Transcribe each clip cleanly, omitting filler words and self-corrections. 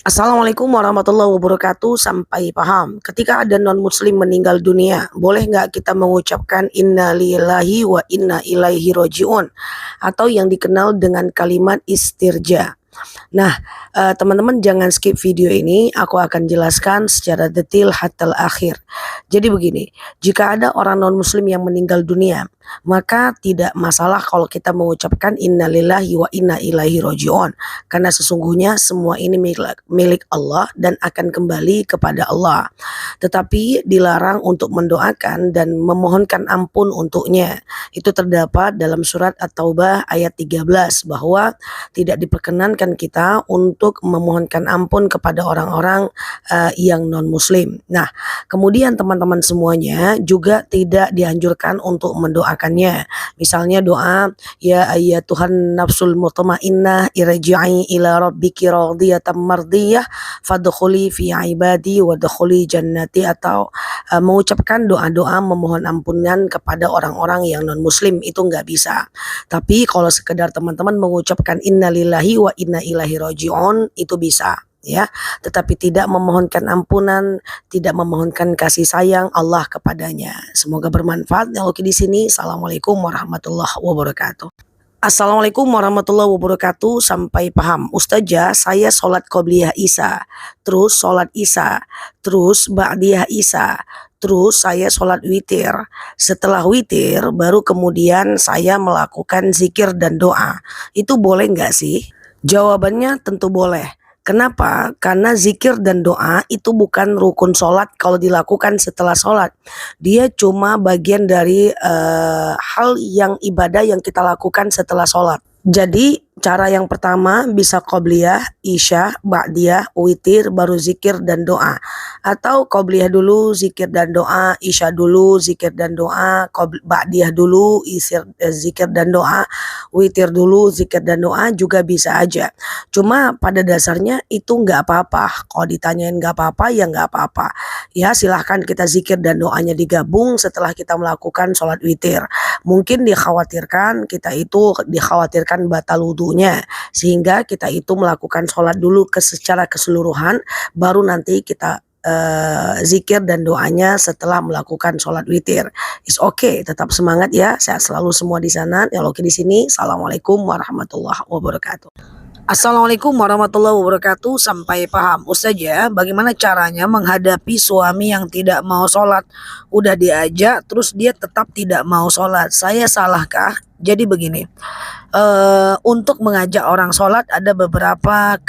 Assalamualaikum warahmatullahi wabarakatuh. Sampai paham. Ketika ada non-muslim meninggal dunia, boleh nggak kita mengucapkan inna lillahi wa inna ilaihi roji'un, atau yang dikenal dengan kalimat istirja? Nah, teman-teman jangan skip video ini, aku akan jelaskan secara detail hatta akhir. Jadi begini, jika ada orang non-muslim yang meninggal dunia, maka tidak masalah kalau kita mengucapkan innalillahi wa inna ilaihi roji'un, karena sesungguhnya semua ini milik Allah dan akan kembali kepada Allah. Tetapi dilarang untuk mendoakan dan memohonkan ampun untuknya. Itu terdapat dalam surat At-Taubah ayat 13 bahwa tidak diperkenankan kita untuk memohonkan ampun kepada orang-orang yang non-muslim. Nah, kemudian teman-teman semuanya juga tidak dianjurkan untuk mendoakannya. Misalnya doa, ya Tuhan nafsul mutmainnah irji'i ila rabbiki radiyatan mardiyah fadkhuli fi ibadi wadkhuli jannati, atau mengucapkan doa-doa memohon ampunan kepada orang-orang yang non-muslim, itu nggak bisa. Tapi kalau sekedar teman-teman mengucapkan innalillahi wa inna ilaihi roji'un, itu bisa ya, tetapi tidak memohonkan ampunan, tidak memohonkan kasih sayang Allah kepadanya. Semoga bermanfaat. Yang oke di sini. Assalamualaikum warahmatullahi wabarakatuh. Assalamualaikum warahmatullahi wabarakatuh. Sampai paham. Ustazah, saya sholat qobliyah isya, terus sholat isya, terus ba'diyah isya, terus saya sholat witir. Setelah witir, baru kemudian saya melakukan zikir dan doa. Itu boleh nggak sih? Jawabannya tentu boleh. Kenapa? Karena zikir dan doa itu bukan rukun sholat kalau dilakukan setelah sholat. Dia cuma bagian dari hal yang ibadah yang kita lakukan setelah sholat. Jadi cara yang pertama bisa qobliyah, isya, ba'diyah, witir, baru zikir dan doa. Atau qobliyah dulu, zikir dan doa, isya dulu, zikir dan doa, ba'diyah dulu, zikir dan doa, witir dulu, zikir dan doa, juga bisa aja. Cuma pada dasarnya itu nggak apa-apa. Kalau ditanyain nggak apa-apa, ya nggak apa-apa. Ya silahkan kita zikir dan doanya digabung setelah kita melakukan sholat witir. Mungkin dikhawatirkan batal wudhunya, sehingga kita itu melakukan sholat dulu secara keseluruhan, baru nanti kita zikir dan doanya setelah melakukan sholat witir. Is okay, tetap semangat ya, sehat selalu semua di sana. Yang oke di sini. Assalamualaikum warahmatullahi wabarakatuh. Assalamualaikum warahmatullahi wabarakatuh. Sampai paham. Ustazah, bagaimana caranya menghadapi suami yang tidak mau sholat? Udah diajak terus dia tetap tidak mau sholat. Saya salahkah? Jadi begini, untuk mengajak orang sholat ada beberapa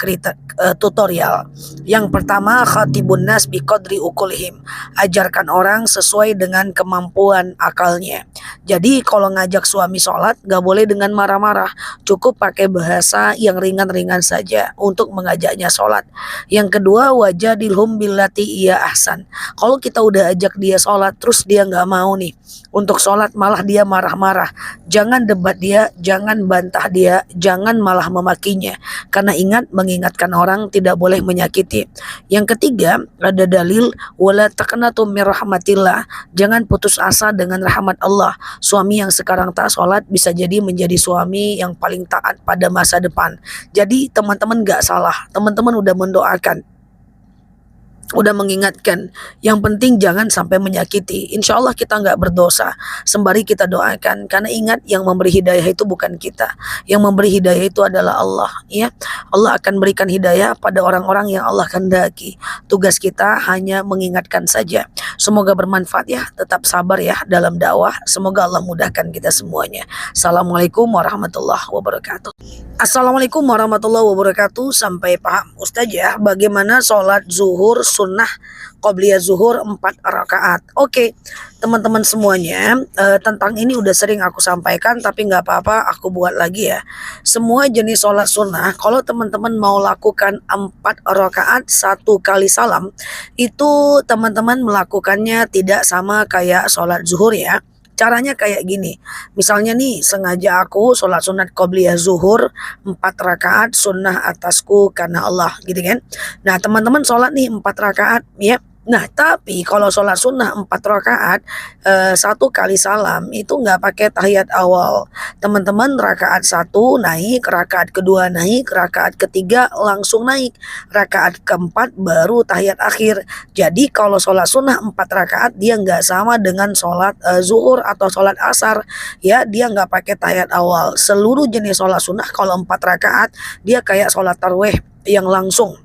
tutorial. Yang pertama, khatibun nas biqadri ukulihim. Ajarkan orang sesuai dengan kemampuan akalnya. Jadi kalau ngajak suami sholat gak boleh dengan marah-marah. Cukup pakai bahasa yang ringan-ringan saja untuk mengajaknya sholat. Yang kedua, wajadilhum billati iya ahsan. Kalau kita udah ajak dia sholat terus dia gak mau nih untuk sholat, malah dia marah-marah, jangan debat dia, jangan bantah dia, jangan malah memakinya. Karena mengingatkan orang tidak boleh menyakiti. Yang ketiga, ada dalil wala taqnatu mir rahmatillah. Jangan putus asa dengan rahmat Allah. Suami yang sekarang tak sholat bisa jadi menjadi suami yang paling taat pada masa depan. Jadi teman-teman gak salah, teman-teman udah mendoakan, udah mengingatkan. Yang penting jangan sampai menyakiti. Insya Allah kita nggak berdosa sembari kita doakan. Karena ingat, yang memberi hidayah itu bukan kita, yang memberi hidayah itu adalah Allah. Ya, Allah akan berikan hidayah pada orang-orang yang Allah kehendaki. Tugas kita hanya mengingatkan saja. Semoga bermanfaat ya. Tetap sabar ya dalam dakwah. Semoga Allah mudahkan kita semuanya. Assalamualaikum warahmatullahi wabarakatuh. Assalamualaikum warahmatullahi wabarakatuh. Sampai paham. Ustazah, bagaimana sholat zuhur sunnah qobliyah zuhur 4 rakaat? Oke, teman-teman semuanya, tentang ini udah sering aku sampaikan, tapi nggak apa-apa, aku buat lagi ya. Semua jenis sholat sunnah, kalau teman-teman mau lakukan 4 rakaat 1 kali salam, itu teman-teman melakukannya tidak sama kayak sholat zuhur ya. Caranya kayak gini, misalnya nih sengaja aku sholat sunat qobliyah zuhur 4 rakaat sunnah atasku karena Allah, gitu kan. Nah teman-teman sholat nih 4 rakaat ya, Nah, tapi kalau sholat sunnah 4 rakaat, 1 kali salam itu nggak pakai tahiyat awal. Teman-teman rakaat 1 naik, rakaat kedua naik, rakaat ketiga langsung naik, rakaat keempat baru tahiyat akhir. Jadi kalau sholat sunnah 4 rakaat dia nggak sama dengan sholat zuhur atau sholat asar. Ya, dia nggak pakai tahiyat awal. Seluruh jenis sholat sunnah kalau 4 rakaat dia kayak sholat tarawih yang langsung.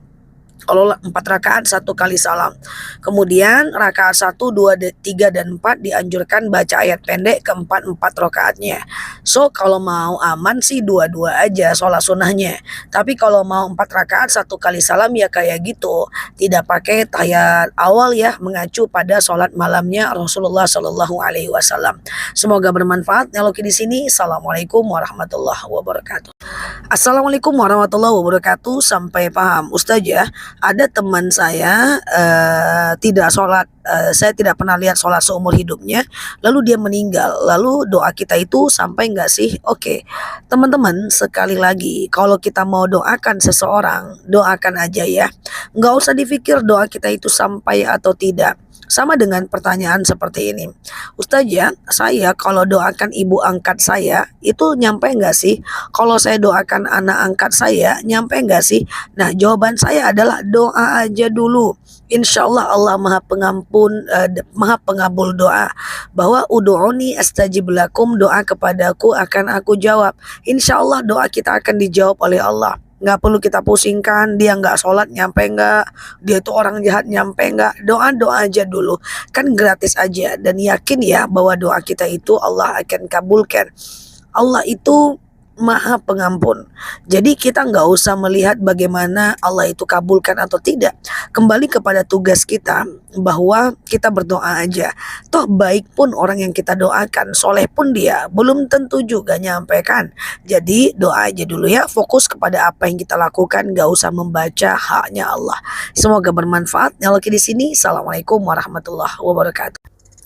Kalau 4 rakaat 1 kali salam. Kemudian rakaat 1, 2, 3, dan 4 dianjurkan baca ayat pendek keempat rakaatnya. So kalau mau aman sih dua-dua aja sholat sunnahnya. Tapi kalau mau 4 rakaat 1 kali salam ya kayak gitu. Tidak pakai tahiyat awal ya, mengacu pada sholat malamnya Rasulullah Shallallahu Alaihi Wasallam. Semoga bermanfaat. Nyaloki di sini. Assalamualaikum warahmatullahi wabarakatuh. Assalamualaikum warahmatullahi wabarakatuh. Sampai paham Ustazah, ada teman saya tidak sholat, saya tidak pernah lihat sholat seumur hidupnya, lalu dia meninggal, lalu doa kita itu sampai nggak sih? Oke, teman-teman, sekali lagi kalau kita mau doakan seseorang, doakan aja ya, nggak usah dipikir doa kita itu sampai atau tidak. Sama dengan pertanyaan seperti ini, Ustazah, saya kalau doakan ibu angkat saya itu nyampe nggak sih? Kalau saya doakan anak angkat saya nyampe nggak sih? Nah, jawaban saya adalah doa aja dulu. Insya Allah Allah maha pengampun, maha pengabul doa. Bahwa udu'uni astajib lakum, doa kepadaku akan aku jawab. Insya Allah doa kita akan dijawab oleh Allah. Nggak perlu kita pusingkan, dia nggak sholat nyampe nggak, dia itu orang jahat nyampe nggak. Doa aja dulu, kan gratis aja. Dan yakin ya bahwa doa kita itu Allah akan kabulkan. Allah itu maha pengampun. Jadi kita nggak usah melihat bagaimana Allah itu kabulkan atau tidak. Kembali kepada tugas kita bahwa kita berdoa aja. Toh baik pun orang yang kita doakan, soleh pun dia belum tentu juga nyampaikan. Jadi doa aja dulu ya, fokus kepada apa yang kita lakukan, nggak usah membaca haknya Allah. Semoga bermanfaat. Nyaloki di sini. Assalamualaikum warahmatullahi wabarakatuh.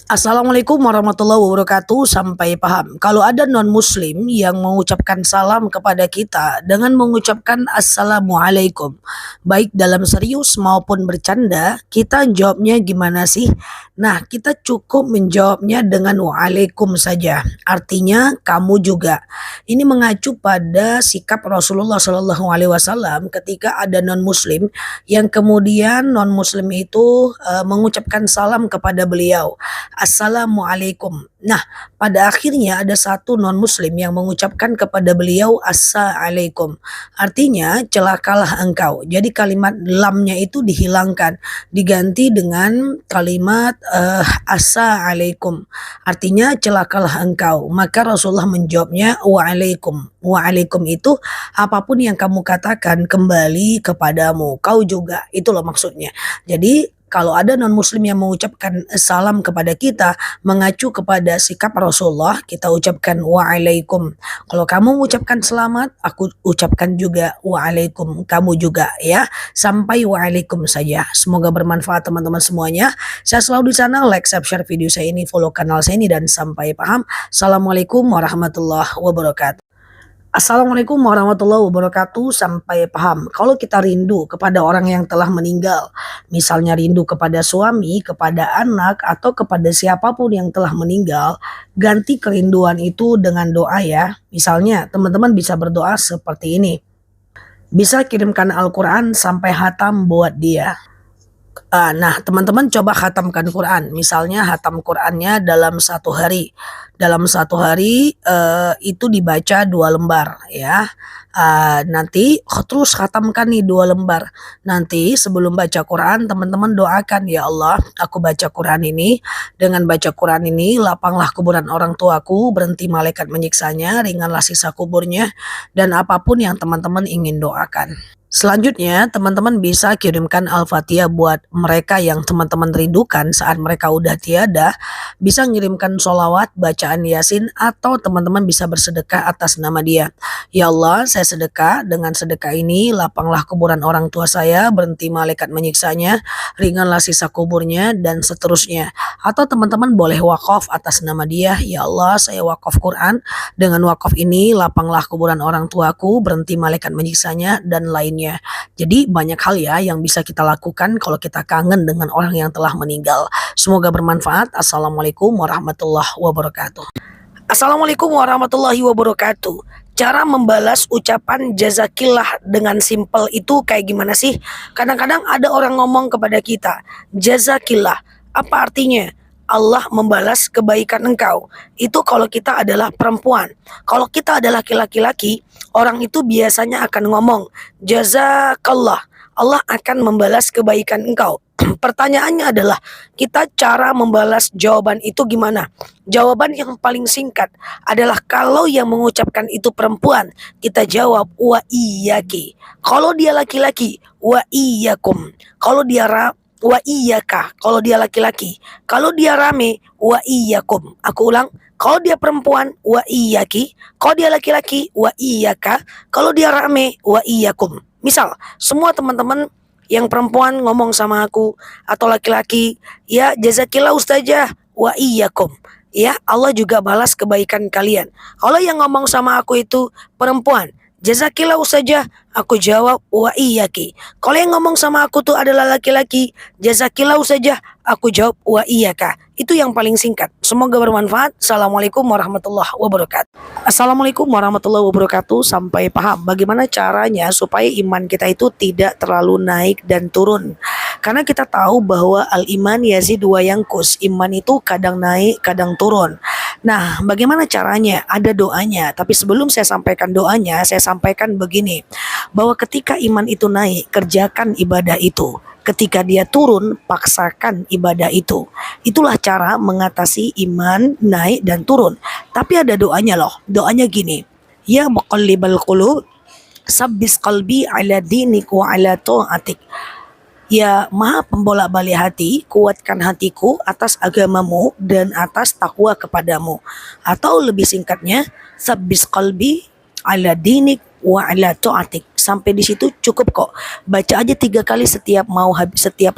Assalamualaikum warahmatullahi wabarakatuh. Sampai paham. Kalau ada non-muslim yang mengucapkan salam kepada kita dengan mengucapkan assalamualaikum, baik dalam serius maupun bercanda, kita jawabnya gimana sih? Nah, kita cukup menjawabnya dengan waalaikum saja. Artinya kamu juga. Ini mengacu pada sikap Rasulullah Shallallahu Alaihi Wasallam ketika ada non-muslim yang kemudian non-muslim itu mengucapkan salam kepada beliau. Assalamualaikum. Nah, pada akhirnya ada satu non-muslim yang mengucapkan kepada beliau assalamualaikum. Artinya celakalah engkau. Jadi kalimat lamnya itu dihilangkan, diganti dengan kalimat assalamualaikum. Artinya celakalah engkau. Maka Rasulullah menjawabnya waalaikum. Waalaikum itu apapun yang kamu katakan kembali kepadamu. Kau juga. Itulah maksudnya. Jadi kalau ada non-muslim yang mengucapkan salam kepada kita mengacu kepada sikap Rasulullah, kita ucapkan waalaikum. Kalau kamu mengucapkan selamat, aku ucapkan juga waalaikum, kamu juga ya. Sampai waalaikum saja. Semoga bermanfaat teman-teman semuanya. Saya selalu di sana, like, share video saya ini, follow kanal saya ini, dan sampai paham. Assalamualaikum warahmatullahi wabarakatuh. Assalamualaikum warahmatullahi wabarakatuh. Sampai paham. Kalau kita rindu kepada orang yang telah meninggal, misalnya rindu kepada suami, kepada anak, atau kepada siapapun yang telah meninggal, ganti kerinduan itu dengan doa ya. Misalnya teman-teman bisa berdoa seperti ini. Bisa kirimkan Al-Quran sampai hatam buat dia. Nah, teman-teman coba khatamkan Quran. Misalnya hatam Qurannya dalam 1 hari. Dalam 1 hari itu dibaca 2 lembar ya. Nanti terus khatamkan nih 2 lembar. Nanti sebelum baca Quran, teman-teman doakan, ya Allah, aku baca Quran ini. Dengan baca Quran ini, lapanglah kuburan orang tuaku, berhenti malaikat menyiksanya, ringanlah sisa kuburnya, dan apapun yang teman-teman ingin doakan. Selanjutnya, teman-teman bisa kirimkan Al-Fatihah buat mereka yang teman-teman rindukan saat mereka udah tiada. Bisa ngirimkan sholawat, bacaan Yasin, atau teman-teman bisa bersedekah atas nama dia. Ya Allah, saya sedekah, dengan sedekah ini lapanglah kuburan orang tua saya, berhenti malaikat menyiksanya, ringanlah sisa kuburnya, dan seterusnya. Atau teman-teman boleh wakaf atas nama dia. Ya Allah, saya wakaf Quran, dengan wakaf ini lapanglah kuburan orang tuaku, berhenti malaikat menyiksanya, dan lainnya. sekelilingnya. Jadi banyak hal ya yang bisa kita lakukan kalau kita kangen dengan orang yang telah meninggal. Semoga bermanfaat. Assalamualaikum warahmatullahi wabarakatuh. Assalamualaikum warahmatullahi wabarakatuh. Cara membalas ucapan jazakillah dengan simpel itu kayak gimana sih? Kadang-kadang ada orang ngomong kepada kita, jazakillah. Apa artinya? Allah membalas kebaikan engkau. Itu kalau kita adalah perempuan. Kalau kita adalah laki-laki, orang itu biasanya akan ngomong, jazakallah. Allah akan membalas kebaikan engkau. Pertanyaannya adalah, kita cara membalas jawaban itu gimana? Jawaban yang paling singkat adalah kalau yang mengucapkan itu perempuan, kita jawab wa iyyaki. Kalau dia laki-laki, wa iyyakum. Kalau dia wa iyyaka. Kalau dia laki-laki. Kalau dia rame, wa iyyakum. Aku ulang, kalau dia perempuan, wa iyyaki. Kalau dia laki-laki, wa iyyaka. Kalau dia rame, wa iyyakum. Misal, semua teman-teman yang perempuan ngomong sama aku atau laki-laki, ya jazakillah ustazah wa iyyakum. Ya, Allah juga balas kebaikan kalian. Kalau yang ngomong sama aku itu perempuan, jazakillah ustazah, aku jawab wa iyyaki. Kalau yang ngomong sama aku tuh adalah laki-laki, jazakillah ustazah, aku jawab wa iyyaka. Itu yang paling singkat. Semoga bermanfaat. Assalamualaikum warahmatullahi wabarakatuh. Assalamualaikum warahmatullahi wabarakatuh. Sampai paham bagaimana caranya supaya iman kita itu tidak terlalu naik dan turun. Karena kita tahu bahwa al-iman yazid wa yanqus. Iman itu kadang naik, kadang turun. Nah, bagaimana caranya? Ada doanya. Tapi sebelum saya sampaikan doanya, saya sampaikan begini. Bahwa ketika iman itu naik, kerjakan ibadah itu. Ketika dia turun, paksakan ibadah itu. Itulah cara mengatasi iman naik dan turun. Tapi ada doanya loh. Doanya gini. Ya muqallibal qulub, sabbis qalbi ala dinik wa ala ta'atik. Ya maha pembolak-balik hati, kuatkan hatiku atas agamamu dan atas takwa kepadamu. Atau lebih singkatnya, sabbis qalbi ala dinik wa ala ta'atik. Sampai di situ cukup kok. Baca aja 3 kali setiap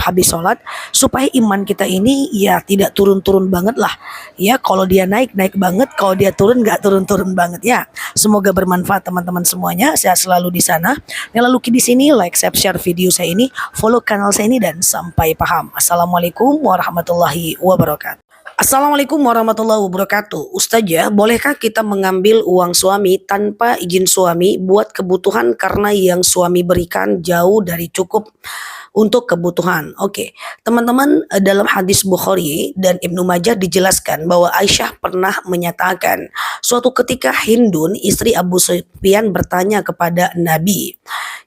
habis sholat supaya iman kita ini ya tidak turun-turun banget lah. Ya kalau dia naik banget, kalau dia turun nggak turun-turun banget ya. Semoga bermanfaat teman-teman semuanya. Saya selalu di sana. Yang lalu di sini like, share video saya ini, follow kanal saya ini dan sampai paham. Assalamualaikum warahmatullahi wabarakatuh. Assalamualaikum warahmatullahi wabarakatuh. Ustazah, bolehkah kita mengambil uang suami tanpa izin suami buat kebutuhan karena yang suami berikan jauh dari cukup untuk kebutuhan? Oke, teman-teman, dalam hadis Bukhari dan Ibnu Majah dijelaskan bahwa Aisyah pernah menyatakan suatu ketika Hindun, istri Abu Sufyan, bertanya kepada Nabi,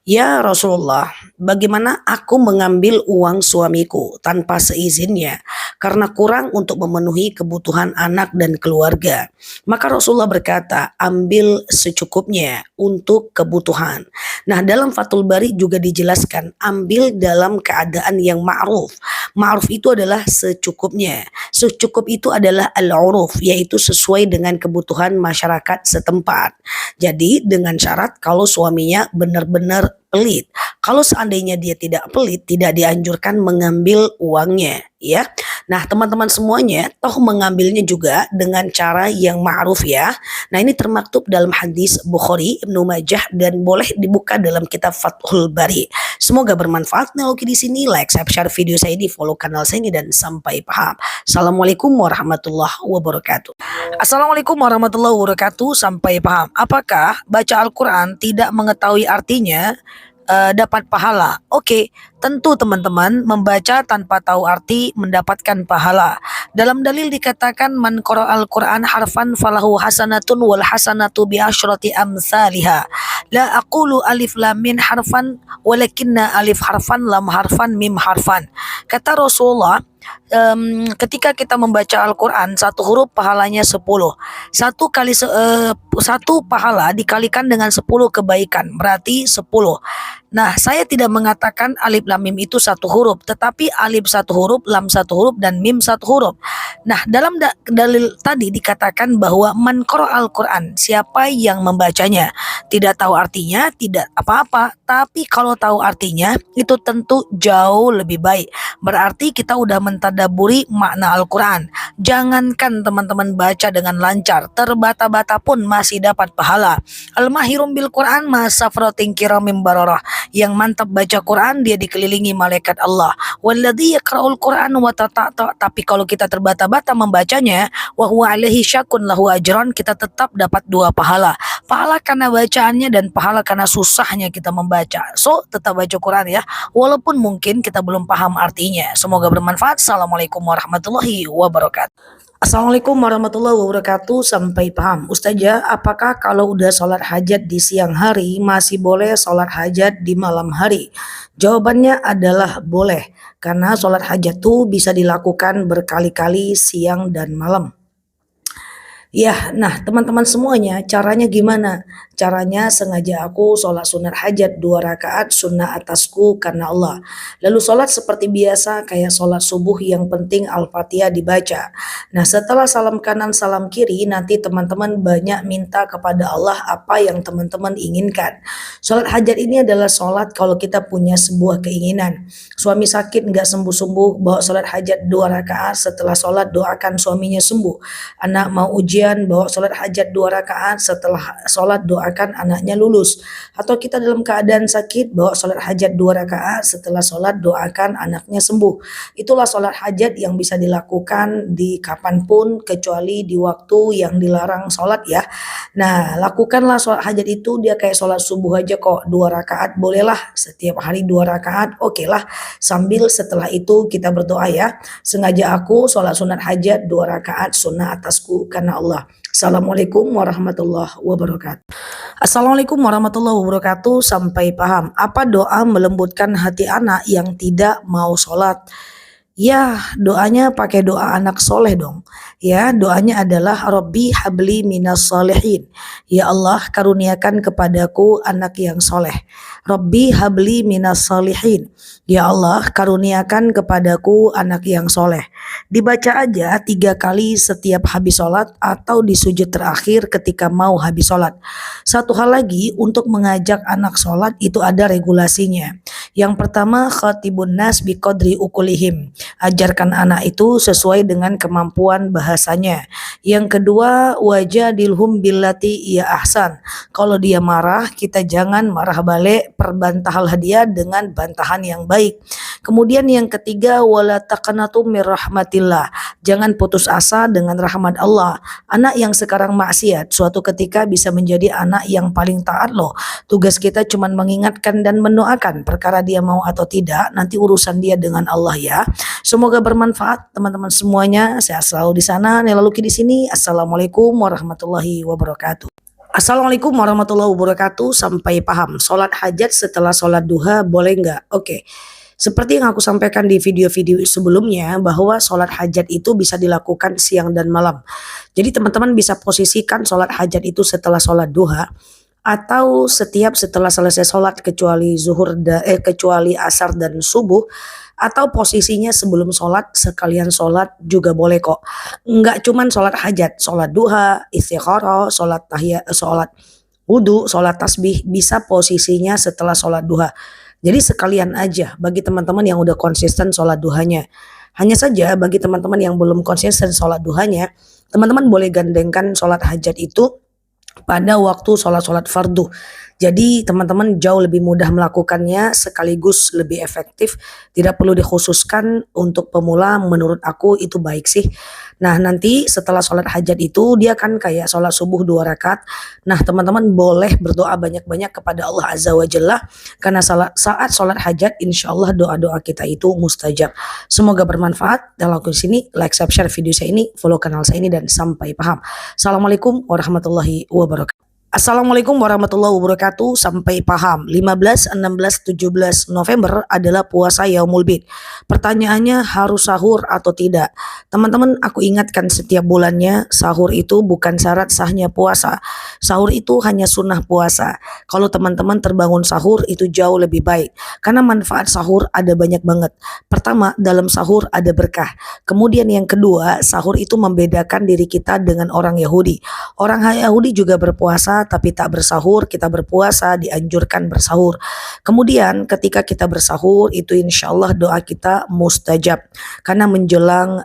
ya Rasulullah, bagaimana aku mengambil uang suamiku tanpa seizinnya karena kurang untuk memenuhi kebutuhan anak dan keluarga? Maka Rasulullah berkata, ambil secukupnya untuk kebutuhan. Nah, dalam Fathul Bari juga dijelaskan, ambil dalam keadaan yang ma'ruf. Ma'ruf itu adalah secukupnya. Secukup itu adalah al-uruf, yaitu sesuai dengan kebutuhan masyarakat setempat. Jadi dengan syarat kalau suaminya benar-benar pelit. Kalau seandainya dia tidak pelit, tidak dianjurkan mengambil uangnya, ya. Nah, teman-teman semuanya, toh mengambilnya juga dengan cara yang ma'ruf ya. Nah, ini termaktub dalam hadis Bukhari, Ibnu Majah, dan boleh dibuka dalam kitab Fathul Bari. Semoga bermanfaat. Nah, oke, di sini like, share video saya ini, follow kanal saya ini dan sampai paham. Assalamualaikum warahmatullahi wabarakatuh. Assalamualaikum warahmatullahi wabarakatuh. Sampai paham. Apakah baca Al-Quran tidak mengetahui artinya dapat pahala? Oke, tentu teman-teman, membaca tanpa tahu arti mendapatkan pahala. Dalam dalil dikatakan man qara'al Qur'an harfan falahu hasanatun wal hasanatu bi asyrati amsalha. La aqulu alif lam min harfan walakinna alif harfan lam harfan mim harfan. Kata Rasulullah, ketika kita membaca Al-Quran, 1 huruf pahalanya 10. Satu pahala dikalikan dengan 10 kebaikan, berarti 10. Nah, saya tidak mengatakan alif lam mim itu 1 huruf, tetapi alif 1 huruf, lam 1 huruf, dan mim 1 huruf. Nah, dalam dalil tadi dikatakan bahwa man qara'al Quran, siapa yang membacanya, tidak tahu artinya, tidak apa-apa, tapi kalau tahu artinya itu tentu jauh lebih baik. Berarti kita udah mentadaburi makna Al-Quran. Jangankan teman-teman baca dengan lancar, terbata-bata pun masih dapat pahala. Al-mahirum bil Quran masafratin kiramim bararah. Yang mantap baca Quran dia dikelilingi malaikat Allah. Walladzi yaqra'ul Quran wa tata'ta, tapi kalau kita terbata-bata membacanya wa huwa alaihi syakun lahu ajran, kita tetap dapat dua pahala. Pahala karena bacaannya dan pahala karena susahnya kita membaca. So, tetap baca Quran ya, walaupun mungkin kita belum paham artinya. Semoga bermanfaat. Assalamualaikum warahmatullahi wabarakatuh. Assalamualaikum warahmatullahi wabarakatuh. Sampai paham. Ustazah, apakah kalau udah sholat hajat di siang hari masih boleh sholat hajat di malam hari? Jawabannya adalah boleh, karena sholat hajat tuh bisa dilakukan berkali-kali siang dan malam. Ya, nah teman-teman semuanya, caranya gimana? Caranya sengaja aku sholat sunat hajat 2 rakaat sunnah atasku karena Allah. Lalu sholat seperti biasa kayak sholat subuh, yang penting Al-Fatihah dibaca. Nah, setelah salam kanan salam kiri, nanti teman-teman banyak minta kepada Allah apa yang teman-teman inginkan. Sholat hajat ini adalah sholat kalau kita punya sebuah keinginan. Suami sakit nggak sembuh-sembuh, bawa sholat hajat 2 rakaat, setelah sholat doakan suaminya sembuh. Anak mau ujian, bawa sholat hajat 2 rakaat, setelah sholat doakan anaknya lulus. Atau kita dalam keadaan sakit, bawa sholat hajat 2 rakaat, setelah sholat doakan anaknya sembuh. Itulah sholat hajat yang bisa dilakukan di kapanpun kecuali di waktu yang dilarang sholat ya. Nah, lakukanlah sholat hajat itu dia kayak sholat subuh aja kok, 2 rakaat bolehlah, setiap hari 2 rakaat, oke lah. Sambil setelah itu kita berdoa ya. Sengaja aku sholat sunat hajat 2 rakaat sunnah atasku karena Allah. Assalamualaikum warahmatullahi wabarakatuh. Assalamualaikum warahmatullahi wabarakatuh. Sampai paham. Apa doa melembutkan hati anak yang tidak mau sholat? Ya, doanya pakai doa anak soleh dong. Ya, doanya adalah Rabbi habli minas solehin. Ya Allah, karuniakan kepadaku anak yang soleh. Rabbi habli minas solehin. Ya Allah, karuniakan kepadaku anak yang soleh. Dibaca aja 3 kali setiap habis sholat atau di sujud terakhir ketika mau habis sholat. Satu hal lagi, untuk mengajak anak sholat itu ada regulasinya. Yang pertama, khatibun nas biqadri ukulihim. Ajarkan anak itu sesuai dengan kemampuan bahasanya. Yang kedua, wajadilhum billati iya ahsan. Kalau dia marah, kita jangan marah balik, perbantahanlah dia dengan bantahan yang baik. Kemudian yang ketiga, wala taqnatu mir rahmatillah. Jangan putus asa dengan rahmat Allah. Anak yang sekarang maksiat suatu ketika bisa menjadi anak yang paling taat loh. Tugas kita cuma mengingatkan dan mendoakan, perkara dia mau atau tidak nanti urusan dia dengan Allah ya. Semoga bermanfaat teman-teman semuanya. Saya selalu di sana, Nela Luki di sini. Assalamualaikum warahmatullahi wabarakatuh. Assalamualaikum warahmatullahi wabarakatuh. Sampai paham. Sholat hajat setelah sholat duha boleh nggak? Oke. Seperti yang aku sampaikan di video-video sebelumnya, bahwa sholat hajat itu bisa dilakukan siang dan malam. Jadi teman-teman bisa posisikan sholat hajat itu setelah sholat duha, atau setiap setelah selesai sholat kecuali kecuali asar dan subuh, atau posisinya sebelum sholat sekalian sholat juga boleh kok. Enggak cuman sholat hajat, sholat duha, istikharah, sholat tahiyat, sholat wudhu, sholat tasbih, bisa posisinya setelah sholat duha. Jadi sekalian aja bagi teman-teman yang udah konsisten sholat duhanya. Hanya saja bagi teman-teman yang belum konsisten sholat duhanya, teman-teman boleh gandengkan sholat hajat itu pada waktu sholat-sholat fardu. Jadi teman-teman jauh lebih mudah melakukannya, sekaligus lebih efektif. Tidak perlu dikhususkan untuk pemula, menurut aku itu baik sih. Nah, nanti setelah sholat hajat itu dia kan kayak sholat subuh 2 rakaat. Nah, teman-teman boleh berdoa banyak-banyak kepada Allah Azza wa Jalla, karena saat sholat hajat insya Allah doa-doa kita itu mustajab. Semoga bermanfaat. Dan lakukan sini, like, subscribe video saya ini, follow kanal saya ini, dan sampai paham. Assalamualaikum warahmatullahi wabarakatuh. Assalamualaikum warahmatullahi wabarakatuh. Sampai paham, 15, 16, 17 November adalah puasa Yaumul Bid. Pertanyaannya, harus sahur atau tidak? Teman-teman, aku ingatkan setiap bulannya, sahur itu bukan syarat sahnya puasa. Sahur itu hanya sunnah puasa. Kalau teman-teman terbangun sahur itu jauh lebih baik. Karena manfaat sahur ada banyak banget. Pertama, dalam sahur ada berkah. Kemudian yang kedua, sahur itu membedakan diri kita dengan orang Yahudi. Orang Yahudi juga berpuasa tapi tak bersahur, kita berpuasa dianjurkan bersahur. Kemudian ketika kita bersahur itu insya Allah doa kita mustajab karena menjelang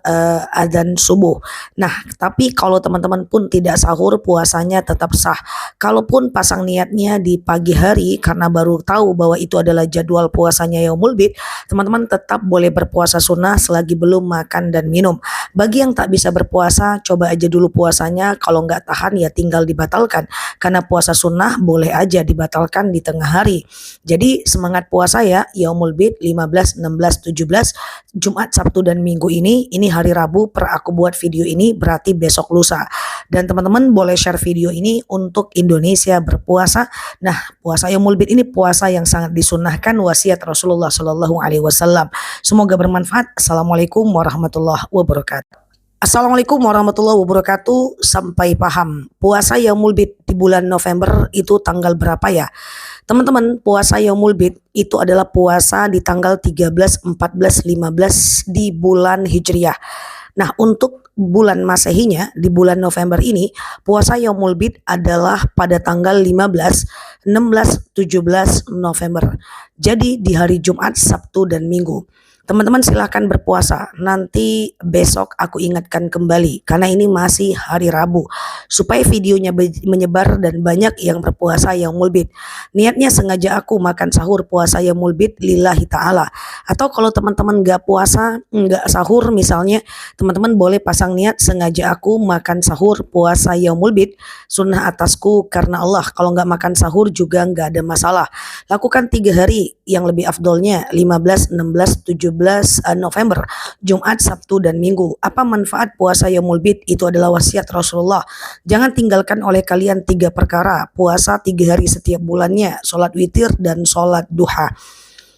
adzan subuh. Nah, tapi kalau teman-teman pun tidak sahur, puasanya tetap sah. Kalaupun pasang niatnya di pagi hari karena baru tahu bahwa itu adalah jadwal puasanya Yaumul Bid, teman-teman tetap boleh berpuasa sunnah selagi belum makan dan minum. Bagi yang tak bisa berpuasa, coba aja dulu puasanya, kalau nggak tahan ya tinggal dibatalkan. Karena puasa sunnah boleh aja dibatalkan di tengah hari. Jadi semangat puasa ya, Yaumul Bid 15, 16, 17, Jumat, Sabtu dan Minggu ini hari Rabu per aku buat video ini berarti besok lusa. Dan teman-teman boleh share video ini untuk Indonesia berpuasa. Nah, puasa Yaumul Bid ini puasa yang sangat disunnahkan, wasiat Rasulullah Shallallahu Alaihi Wasallam. Semoga bermanfaat. Assalamualaikum warahmatullahi wabarakatuh. Assalamualaikum warahmatullahi wabarakatuh. Sampai paham, puasa Yaumul Bid di bulan November itu tanggal berapa ya? Teman-teman, puasa Yaumul Bid itu adalah puasa di tanggal 13, 14, 15 di bulan Hijriah. Nah, untuk bulan Masehinya di bulan November ini, puasa Yaumul Bid adalah pada tanggal 15, 16, 17 November. Jadi di hari Jumat, Sabtu dan Minggu. Teman-teman silahkan berpuasa. Nanti besok aku ingatkan kembali karena ini masih hari Rabu supaya videonya menyebar dan banyak yang berpuasa Yaumul Bid. Niatnya sengaja aku makan sahur puasa Yaumul Bid lillahi ta'ala. Atau kalau teman-teman nggak puasa, nggak sahur misalnya, teman-teman boleh pasang niat sengaja aku makan sahur puasa Yaumul Bid sunnah atasku karena Allah. Kalau nggak makan sahur juga nggak ada masalah. Lakukan 3 hari yang lebih afdolnya 15, 16, 17 November, Jumat, Sabtu dan Minggu. Apa manfaat puasa Yaumul Bid? Itu adalah wasiat Rasulullah. Jangan tinggalkan oleh kalian 3 perkara. Puasa 3 hari setiap bulannya, sholat witir dan sholat duha.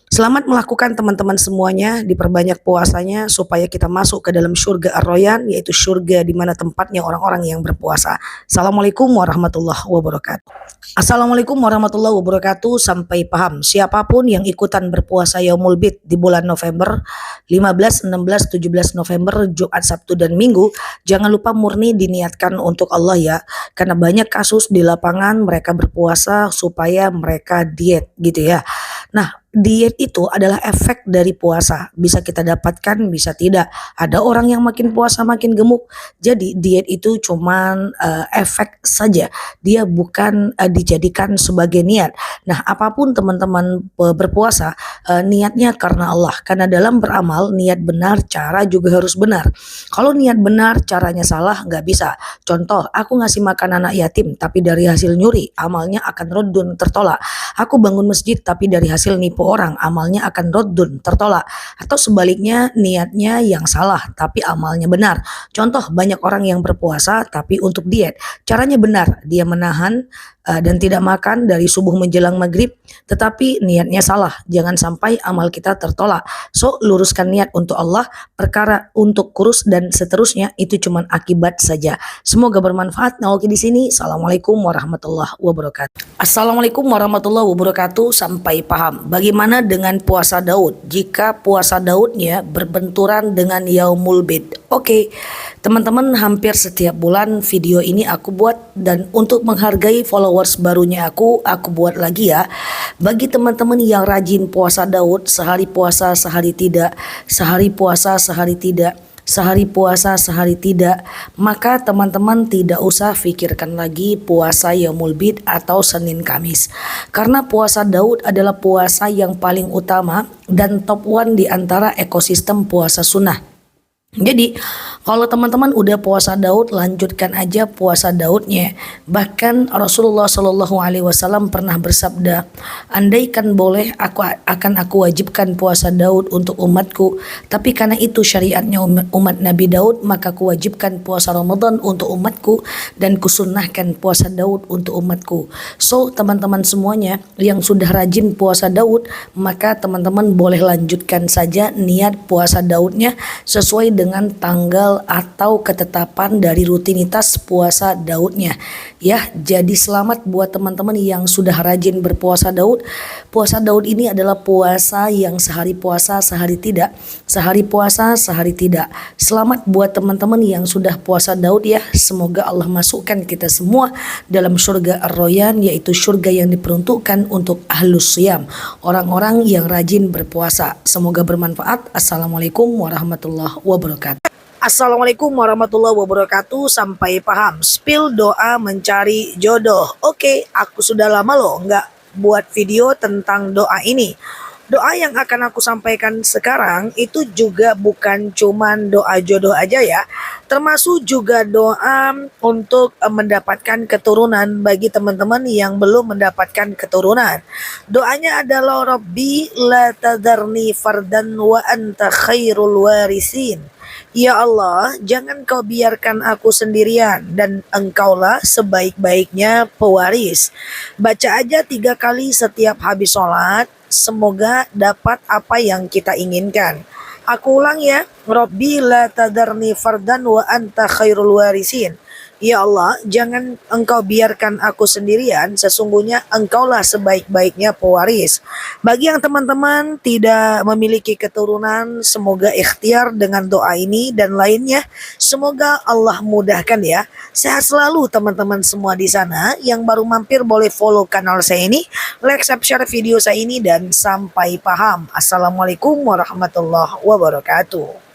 Selamat melakukan teman-teman semuanya, diperbanyak puasanya supaya kita masuk ke dalam surga Ar-Royan, yaitu surga di mana tempatnya orang-orang yang berpuasa. Assalamualaikum warahmatullahi wabarakatuh. Assalamualaikum warahmatullahi wabarakatuh. Sampai paham, siapapun yang ikutan berpuasa Yaumul Bid di bulan November 15, 16, 17 November, Jumat, Sabtu dan Minggu, jangan lupa murni diniatkan untuk Allah ya, karena banyak kasus di lapangan mereka berpuasa supaya mereka diet gitu ya. Nah, diet itu adalah efek dari puasa. Bisa kita dapatkan, bisa tidak. Ada orang yang makin puasa makin gemuk. Jadi diet itu cuman efek saja. Dia bukan dijadikan sebagai niat. Nah, apapun teman-teman berpuasa, niatnya karena Allah. Karena dalam beramal, niat benar, cara juga harus benar. Kalau niat benar, caranya salah, nggak bisa. Contoh, aku ngasih makan anak yatim, tapi dari hasil nyuri, amalnya akan rodun tertolak. Aku bangun masjid, tapi dari hasil nipu orang, amalnya akan rodun tertolak. Atau sebaliknya, niatnya yang salah tapi amalnya benar. Contoh, banyak orang yang berpuasa tapi untuk diet, caranya benar, dia menahan dan tidak makan dari subuh menjelang maghrib, tetapi niatnya salah. Jangan sampai amal kita tertolak. So, luruskan niat untuk Allah. Perkara untuk kurus dan seterusnya itu cuma akibat saja. Semoga bermanfaat. Nah, oke di sini. Assalamualaikum warahmatullahi wabarakatuh. Assalamualaikum warahmatullahi wabarakatuh. Sampai paham. Bagaimana dengan puasa Daud? Jika puasa Daudnya berbenturan dengan Yaumul Bid. Oke, teman-teman, hampir setiap bulan video ini aku buat, dan untuk menghargai followers barunya aku buat lagi ya. Bagi teman-teman yang rajin puasa Daud, sehari puasa sehari tidak, sehari puasa sehari tidak, sehari puasa sehari tidak, maka teman-teman tidak usah pikirkan lagi puasa Yaumul Bid atau Senin Kamis. Karena puasa Daud adalah puasa yang paling utama dan top one di antara ekosistem puasa sunnah. Jadi, kalau teman-teman udah puasa Daud, lanjutkan aja puasa Daudnya. Bahkan Rasulullah Shallallahu Alaihi Wasallam pernah bersabda, andaikan boleh aku wajibkan puasa Daud untuk umatku, tapi karena itu syariatnya umat Nabi Daud, maka kuwajibkan puasa Ramadan untuk umatku dan kusunnahkan puasa Daud untuk umatku. So, teman-teman semuanya yang sudah rajin puasa Daud, maka teman-teman boleh lanjutkan saja niat puasa Daudnya sesuai dengan tanggal atau ketetapan dari rutinitas puasa Daudnya ya. Jadi selamat buat teman-teman yang sudah rajin berpuasa Daud. Puasa Daud ini adalah puasa yang sehari puasa sehari tidak, sehari puasa sehari tidak. Selamat buat teman-teman yang sudah puasa Daud ya. Semoga Allah masukkan kita semua dalam surga Ar-Royan, yaitu surga yang diperuntukkan untuk ahlus siyam, orang-orang yang rajin berpuasa. Semoga bermanfaat. Assalamualaikum warahmatullahi wabarakatuh. Assalamualaikum warahmatullahi wabarakatuh. Sampai paham. Spill doa mencari jodoh. Oke, aku sudah lama loh nggak buat video tentang doa ini. Doa yang akan aku sampaikan sekarang itu juga bukan cuman doa jodoh aja ya, termasuk juga doa untuk mendapatkan keturunan bagi teman-teman yang belum mendapatkan keturunan. Doanya adalah Rabbi la tadarni fardan wa anta khairul warisin. Ya Allah, jangan kau biarkan aku sendirian dan engkaulah sebaik-baiknya pewaris. Baca aja 3 kali setiap habis sholat, semoga dapat apa yang kita inginkan. Aku ulang ya, Rabbi la tadarni fardan wa anta khairul warisin. Ya Allah, jangan engkau biarkan aku sendirian, sesungguhnya engkaulah sebaik-baiknya pewaris. Bagi yang teman-teman tidak memiliki keturunan, semoga ikhtiar dengan doa ini dan lainnya. Semoga Allah mudahkan ya. Sehat selalu teman-teman semua di sana. Yang baru mampir boleh follow kanal saya ini, like, share video saya ini, dan sampai paham. Assalamualaikum warahmatullahi wabarakatuh.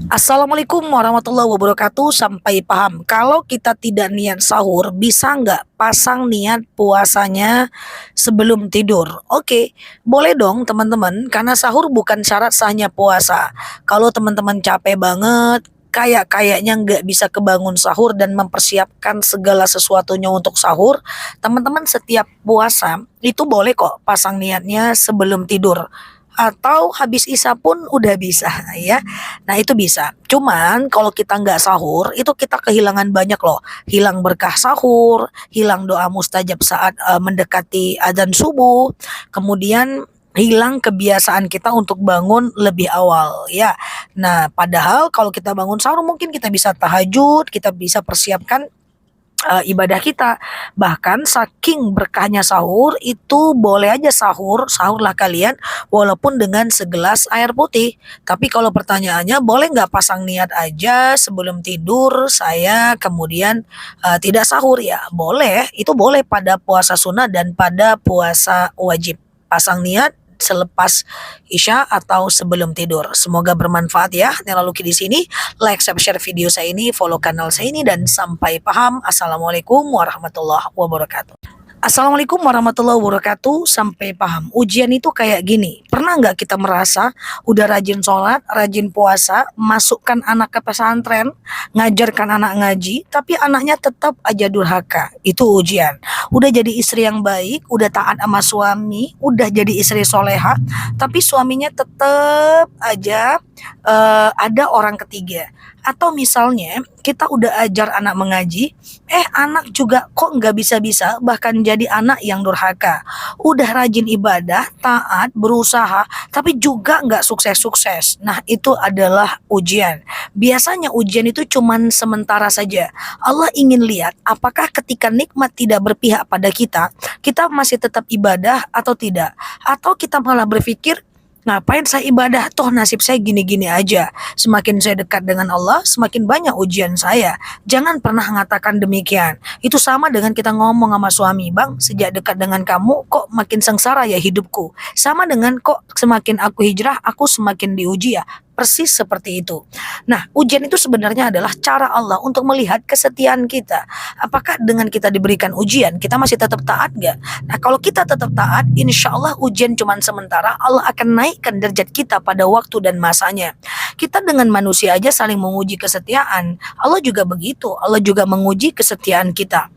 Assalamualaikum warahmatullahi wabarakatuh. Sampai paham. Kalau kita tidak niat sahur, bisa nggak pasang niat puasanya sebelum tidur? Oke, boleh dong teman-teman, karena sahur bukan syarat sahnya puasa. Kalau teman-teman capek banget, kayaknya nggak bisa kebangun sahur dan mempersiapkan segala sesuatunya untuk sahur, teman-teman setiap puasa itu boleh kok pasang niatnya sebelum tidur atau habis isya pun udah bisa ya. Nah itu bisa. Cuman kalau kita nggak sahur itu kita kehilangan banyak loh. Hilang berkah sahur, hilang doa mustajab saat mendekati adzan subuh. Kemudian hilang kebiasaan kita untuk bangun lebih awal ya. Nah padahal kalau kita bangun sahur mungkin kita bisa tahajud, kita bisa persiapkan ibadah kita. Bahkan saking berkahnya sahur itu boleh aja sahurlah kalian walaupun dengan segelas air putih. Tapi kalau pertanyaannya boleh nggak pasang niat aja sebelum tidur saya kemudian tidak sahur ya? Boleh, itu boleh pada puasa sunnah dan pada puasa wajib. Pasang niat selepas isya atau sebelum tidur. Semoga bermanfaat ya. Nela Luki di sini. Like, share video saya ini, follow kanal saya ini, dan sampai paham. Assalamualaikum warahmatullahi wabarakatuh. Assalamualaikum warahmatullahi wabarakatuh. Sampai paham. Ujian itu kayak gini. Pernah nggak kita merasa udah rajin sholat, rajin puasa, masukkan anak ke pesantren, ngajarkan anak ngaji, tapi anaknya tetap aja durhaka? Itu ujian. Udah jadi istri yang baik, udah taat sama suami, udah jadi istri soleha, tapi suaminya tetap aja ada orang ketiga. Atau misalnya kita udah ajar anak mengaji, anak juga kok nggak bisa-bisa, bahkan jadi anak yang durhaka. Udah rajin ibadah, taat, berusaha, tapi juga nggak sukses-sukses. Nah itu adalah ujian. Biasanya ujian itu cuman sementara saja. Allah ingin lihat apakah ketika nikmat tidak berpihak pada kita, kita masih tetap ibadah atau tidak. Atau kita malah berpikir, ngapain saya ibadah, toh nasib saya gini-gini aja. Semakin saya dekat dengan Allah, semakin banyak ujian saya. Jangan pernah mengatakan demikian. Itu sama dengan kita ngomong sama suami, bang, sejak dekat dengan kamu kok makin sengsara ya hidupku. Sama dengan kok semakin aku hijrah, aku semakin diuji ya. persis seperti itu. Nah, ujian itu sebenarnya adalah cara Allah untuk melihat kesetiaan kita. Apakah dengan kita diberikan ujian, kita masih tetap taat gak? Nah, kalau kita tetap taat, insya Allah ujian cuma sementara, Allah akan naikkan derajat kita pada waktu dan masanya. Kita dengan manusia aja saling menguji kesetiaan. Allah juga begitu, Allah juga menguji kesetiaan kita.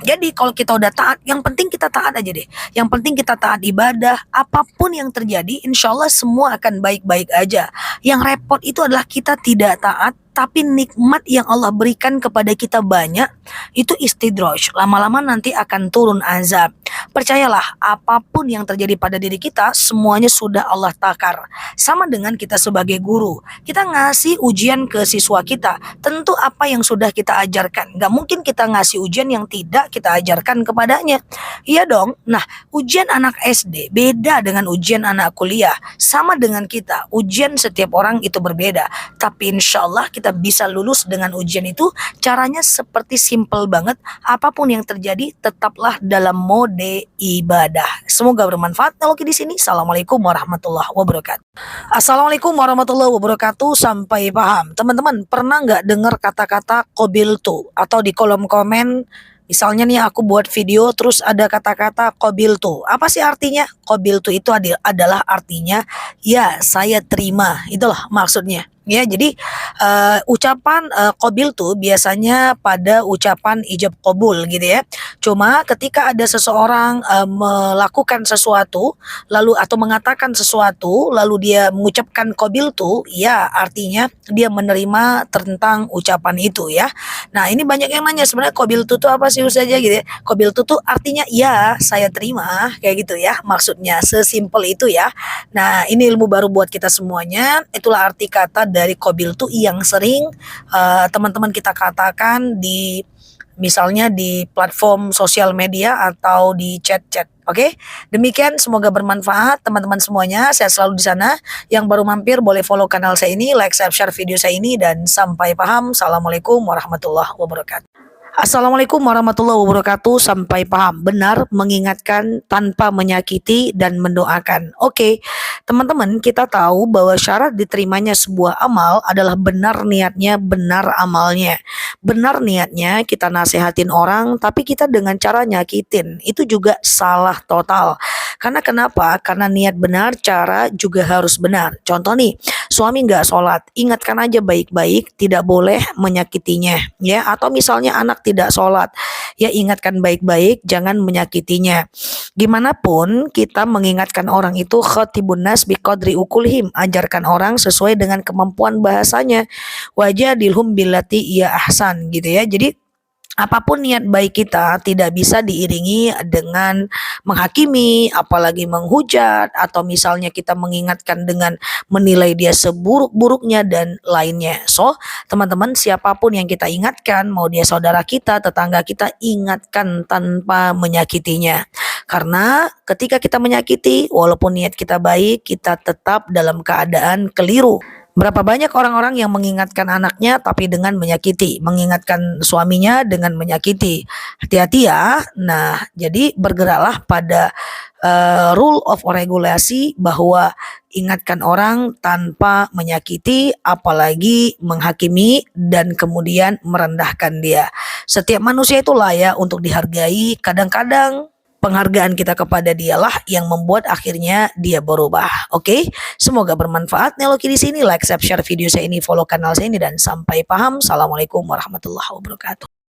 Jadi kalau kita udah taat, yang penting kita taat aja deh. Yang penting kita taat ibadah, apapun yang terjadi, insya Allah semua akan baik-baik aja. Yang repot itu adalah kita tidak taat, tapi nikmat yang Allah berikan kepada kita banyak, itu istidraj. Lama-lama nanti akan turun azab. Percayalah, apapun yang terjadi pada diri kita, semuanya sudah Allah takar. Sama dengan kita sebagai guru. Kita ngasih ujian ke siswa kita, tentu apa yang sudah kita ajarkan. Gak mungkin kita ngasih ujian yang tidak kita ajarkan kepadanya. Iya dong. Nah, ujian anak SD beda dengan ujian anak kuliah. Sama dengan kita, ujian setiap orang itu berbeda. Tapi insya Allah kita bisa lulus dengan ujian itu. Caranya seperti simple banget. Apapun yang terjadi, tetaplah dalam mode ibadah. Semoga bermanfaat. Kalau di sini, assalamualaikum warahmatullahi wabarakatuh. Assalamualaikum warahmatullahi wabarakatuh. Sampai paham. Teman-teman pernah nggak dengar kata-kata qabiltu? Atau di kolom komen, misalnya nih aku buat video terus ada kata-kata qabiltu. Apa sih artinya? Qabiltu itu adalah artinya ya saya terima. Itulah maksudnya. Ya, jadi ucapan qabiltu biasanya pada ucapan ijab qabul gitu ya. Cuma ketika ada seseorang melakukan sesuatu lalu atau mengatakan sesuatu lalu dia mengucapkan qabiltu, ya artinya dia menerima tentang ucapan itu ya. Nah, ini banyak yang nanya sebenarnya qabiltu itu apa sih Ustazah gitu ya. Qabiltu tuh artinya ya saya terima kayak gitu ya. Maksudnya sesimpel itu ya. Nah, ini ilmu baru buat kita semuanya. Itulah arti kata dari qabiltu yang sering teman-teman kita katakan di misalnya di platform sosial media atau di chat-chat. Oke, demikian semoga bermanfaat teman-teman semuanya. Saya selalu di sana. Yang baru mampir boleh follow kanal saya ini, like, share video saya ini, dan sampai paham. Assalamualaikum warahmatullahi wabarakatuh. Assalamualaikum warahmatullahi wabarakatuh. Sampai paham. Benar mengingatkan tanpa menyakiti dan mendoakan. Oke, teman-teman, kita tahu bahwa syarat diterimanya sebuah amal adalah benar niatnya, benar amalnya. Benar niatnya kita nasehatin orang, tapi kita dengan cara nyakitin. Itu juga salah total. Karena kenapa? Karena niat benar, cara juga harus benar. Contoh nih, suami nggak sholat, ingatkan aja baik-baik, tidak boleh menyakitinya, ya. Atau misalnya anak tidak sholat, ya ingatkan baik-baik, jangan menyakitinya. Gimana pun kita mengingatkan orang itu khatibun nas biqadri ukulhim, ajarkan orang sesuai dengan kemampuan bahasanya. Wajadilhum billati iya ahsan gitu ya. Jadi apapun niat baik kita tidak bisa diiringi dengan menghakimi, apalagi menghujat, atau misalnya kita mengingatkan dengan menilai dia seburuk-buruknya dan lainnya. So, teman-teman, siapapun yang kita ingatkan, mau dia saudara kita, tetangga kita, ingatkan tanpa menyakitinya. Karena ketika kita menyakiti, walaupun niat kita baik, kita tetap dalam keadaan keliru. Berapa banyak orang-orang yang mengingatkan anaknya tapi dengan menyakiti, mengingatkan suaminya dengan menyakiti. Hati-hati ya. Nah, jadi bergeraklah pada rule of regulasi bahwa ingatkan orang tanpa menyakiti, apalagi menghakimi dan kemudian merendahkan dia. Setiap manusia itu layak untuk dihargai. Kadang-kadang penghargaan kita kepada dialah yang membuat akhirnya dia berubah. Oke, semoga bermanfaat. Neloki di sini, like, share video saya ini, follow kanal saya ini, dan sampai paham. Assalamualaikum warahmatullahi wabarakatuh.